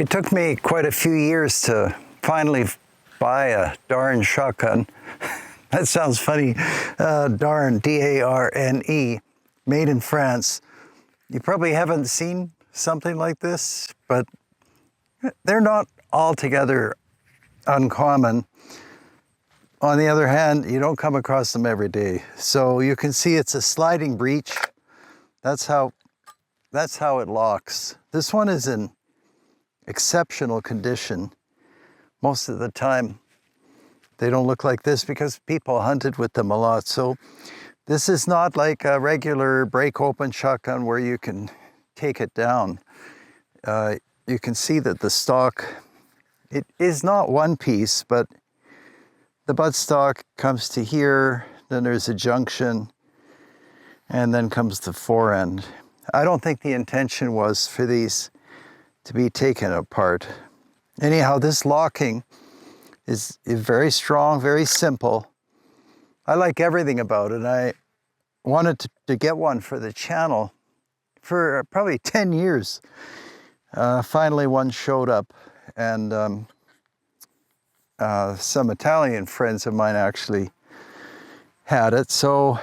It took me quite a few years to finally buy a Darne shotgun. That sounds funny. Darne, D-A-R-N-E, made in France. You probably haven't seen something like this, but they're not altogether uncommon. On the other hand, you don't come across them every day. So you can see it's a sliding breech. That's how it locks. This one is in exceptional condition. Most of the time, they don't look like this because people hunted with them a lot. So this is not like a regular break open shotgun where you can take it down. You can see that the stock, it is not one piece, but the buttstock comes to here, then there's a junction, and then comes the forend. I don't think the intention was for these to be taken apart. Anyhow, this locking is very strong, very simple. I like everything about it. I wanted to get one for the channel for probably 10 years. Finally, one showed up, and some Italian friends of mine actually had it, so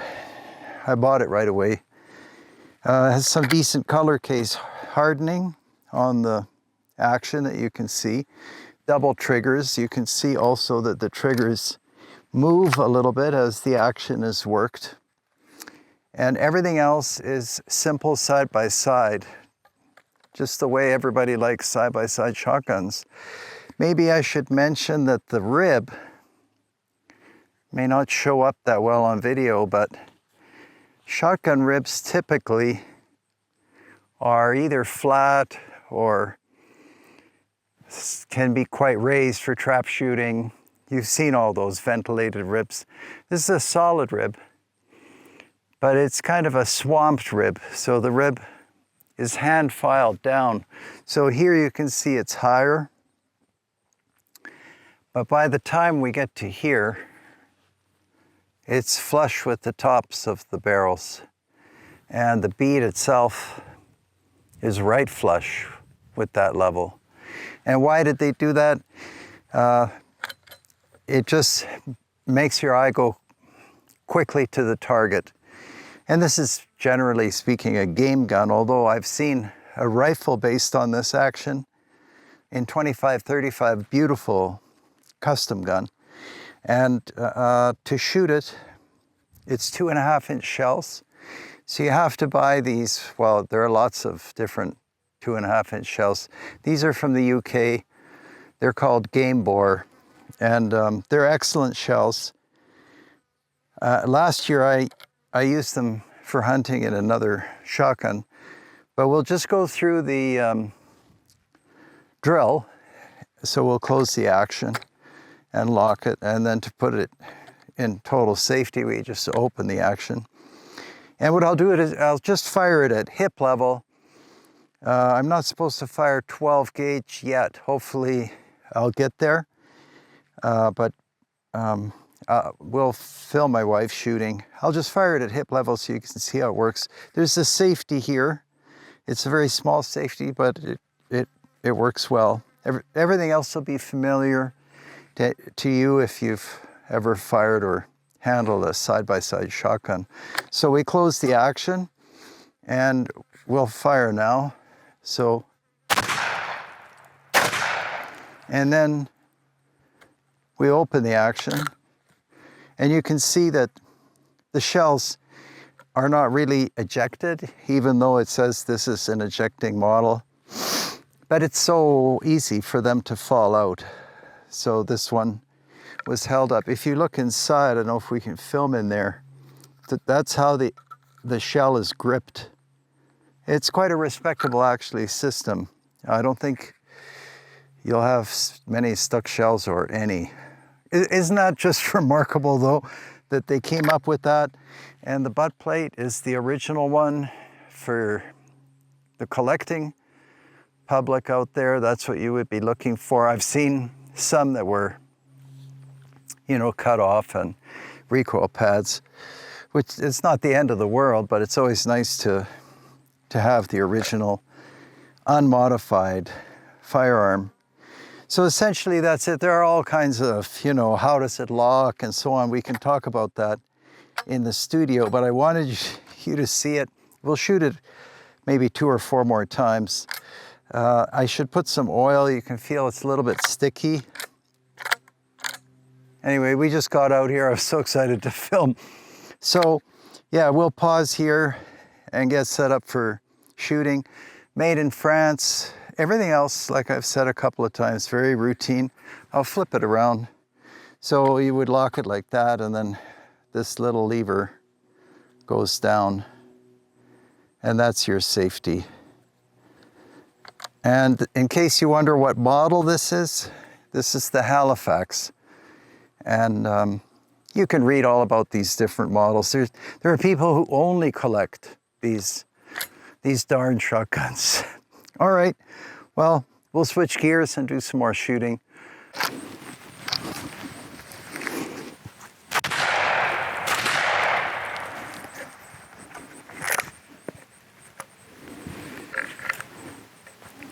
I bought it right away. It has some decent color case hardening on the action that you can see. Double triggers. You can see also that the triggers move a little bit as the action is worked. And everything else is simple side by side, just the way everybody likes side by side shotguns. Maybe I should mention that the rib may not show up that well on video, but shotgun ribs typically are either flat or can be quite raised for trap shooting. You've seen all those ventilated ribs. This is a solid rib, but it's kind of a swamped rib. So the rib is hand filed down. So here you can see it's higher, but by the time we get to here, it's flush with the tops of the barrels. And the bead itself is right flush with that level. And why did they do that? It just makes your eye go quickly to the target. And this is, generally speaking, a game gun, although I've seen a rifle based on this action in 25-35, beautiful custom gun. And to shoot it, it's 2.5-inch shells. So you have to buy these, well, there are lots of different 2.5-inch shells. These are from the UK. They're called Game Bore, and they're excellent shells. Last year I used them for hunting in another shotgun, but we'll just go through the drill. So we'll close the action and lock it, and then to put it in total safety, we just open the action. And what I'll do is I'll just fire it at hip level. I'm not supposed to fire 12 gauge yet. Hopefully I'll get there, but we'll film my wife shooting. I'll just fire it at hip level so you can see how it works. There's a safety here. It's a very small safety, but it works well. Everything else will be familiar to you if you've ever fired or handled a side-by-side shotgun. So we close the action and we'll fire now. So, and then we open the action, and you can see that the shells are not really ejected, even though it says this is an ejecting model, but it's so easy for them to fall out. So this one was held up. If you look inside, I don't know if we can film in there, that's how the shell is gripped. It's quite a respectable, actually, system. I don't think you'll have many stuck shells or any. Isn't that just remarkable, though, that they came up with that? And the butt plate is the original one for the collecting public out there. That's what you would be looking for. I've seen some that were, you know, cut off and recoil pads, which is not the end of the world, but it's always nice to have the original unmodified firearm. So essentially that's it. There are all kinds of, you know, how does it lock and so on. We can talk about that in the studio, but I wanted you to see it. We'll shoot it maybe 2 or 4 more times. I should put some oil. You can feel it's a little bit sticky. Anyway, we just got out here. I was so excited to film. So yeah, we'll pause here and get set up for shooting. Made in France. Everything else, like I've said a couple of times, very routine. I'll flip it around. So you would lock it like that, and then this little lever goes down, and that's your safety. And in case you wonder what model this is the Halifax. And you can read all about these different models. There are people who only collect these Darne shotguns. All right, well, we'll switch gears and do some more shooting.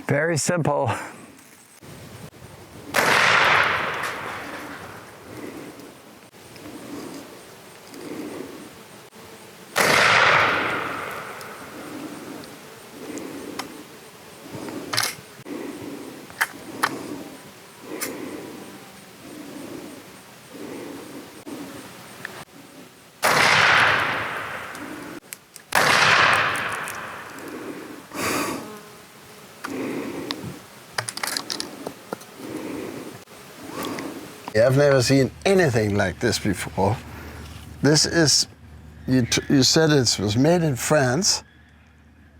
Very simple. I've never seen anything like this before. This is, you said it was made in France,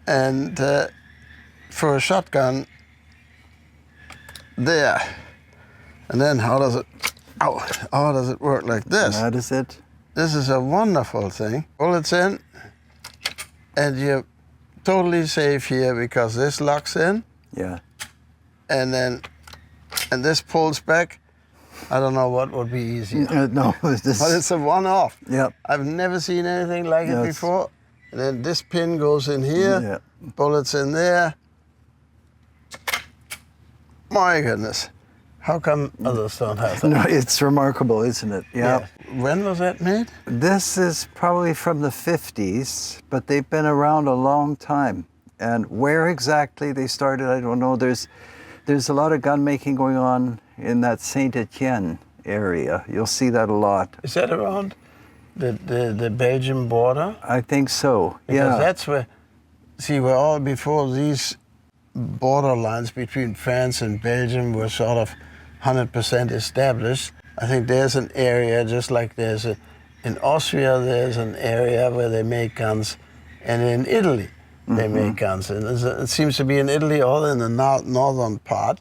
and for a shotgun there. And then how does it work like this? That is it. This is a wonderful thing. Bullets in, and you're totally safe here because this locks in. Yeah. And this pulls back. I don't know what would be easier. No, but it's a one-off. Yep. I've never seen anything like it before. And then this pin goes in here, bullets in there. My goodness, how come others don't have that? No, it's remarkable, isn't it? Yeah. When was that made? This is probably from the 50s, but they've been around a long time. And where exactly they started, I don't know. There's a lot of gun making going on in that Saint-Étienne area. You'll see that a lot. Is that around the Belgian border? I think so, because that's where, see, we're all before these border lines between France and Belgium were sort of 100% established. I think there's an area, just like in Austria, there's an area where they make guns, and in Italy, they make guns. And it seems to be in Italy, all in the northern part.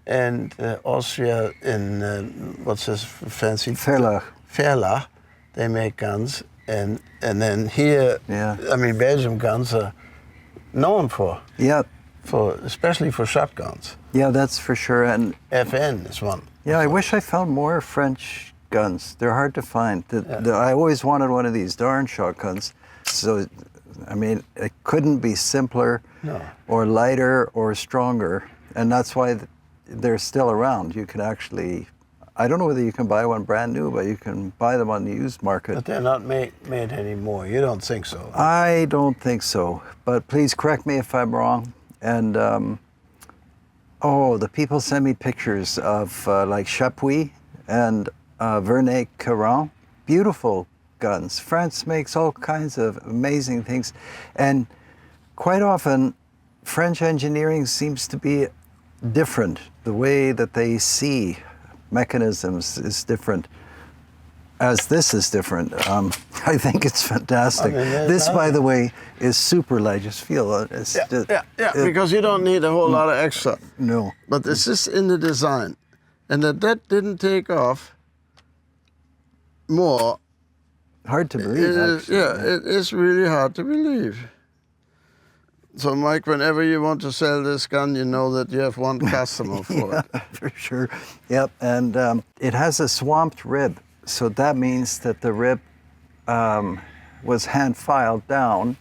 And Austria in, what's this fancy? Verlach, they make guns. And then here, I mean, Belgium guns are known for. Yeah. Especially for shotguns. Yeah, that's for sure. And FN is one. Yeah, I wish I found more French guns. They're hard to find. I always wanted one of these Darne shotguns. So, I mean, it couldn't be simpler or lighter or stronger. And that's why they're still around. You can actually, I don't know whether you can buy one brand new, but you can buy them on the used market. But they're not made anymore. You don't think so? I don't think so. But please correct me if I'm wrong. And, the people send me pictures of like Chapuis and Vernet Caron. Beautiful guns. France makes all kinds of amazing things. And quite often, French engineering seems to be different. The way that they see mechanisms is different, as this is different. I think it's fantastic. I mean, this, by the way, is super light. Just feel it. It's because you don't need a whole lot of extra. No. But it's just in the design. And that didn't take off more. Hard to believe, actually. It is really hard to believe. So, Mike, whenever you want to sell this gun, you know that you have one customer for it. For sure. Yep, and it has a swamped rib. So that means that the rib was hand filed down.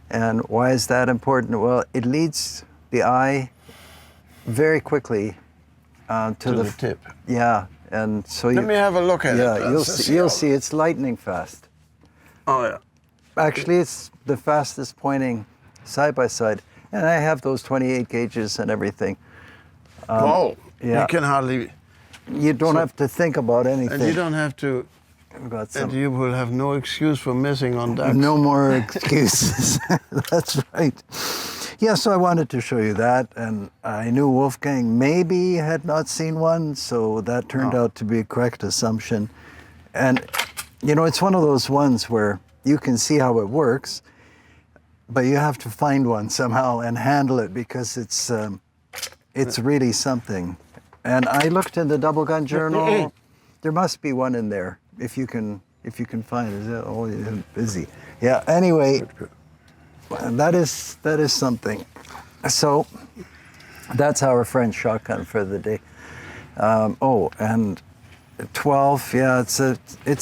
And why is that important? Well, it leads the eye very quickly to the tip. Yeah, and so Let me have a look at it. Yeah, you'll see it's lightning fast. Oh yeah. Actually, it's the fastest pointing side by side, and I have those 28 gauges and everything. Wow. Yeah. You can hardly. You don't have to think about anything. And you don't have to. I've got And some. you will have no excuse for missing on ducks. No more excuses. That's right. Yeah, so I wanted to show you that, and I knew Wolfgang maybe had not seen one, so that turned out to be a correct assumption. And, you know, it's one of those ones where you can see how it works, but you have to find one somehow and handle it because it's really something. And I looked in the Double Gun Journal. There must be one in there if you can find it. Oh, you're busy. Yeah. Anyway, that is something. So that's our French shotgun for the day. And 12. Yeah, it's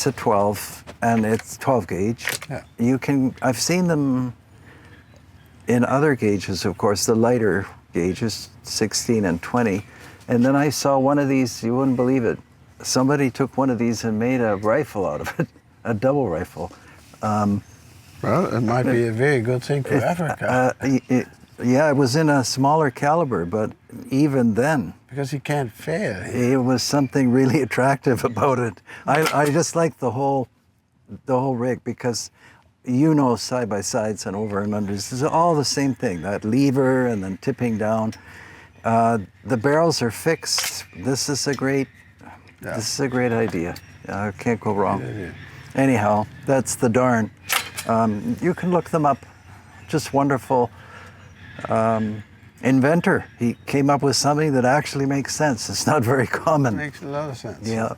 a 12, and it's 12 gauge. Yeah. I've seen them in other gauges, of course, the lighter gauges, 16 and 20. And then I saw one of these, you wouldn't believe it. Somebody took one of these and made a rifle out of it, a double rifle. Well, it might be a very good thing for Africa. Yeah, it was in a smaller caliber, but even then. Because he can't fail. It was something really attractive about it. I just like the whole rig because you know side-by-sides and over and unders. It's all the same thing, that lever and then tipping down. The barrels are fixed. This is a great idea. I can't go wrong. Anyhow, that's the Darne. You can look them up. Just wonderful inventor. He came up with something that actually makes sense. It's not very common. Makes a lot of sense. Yeah.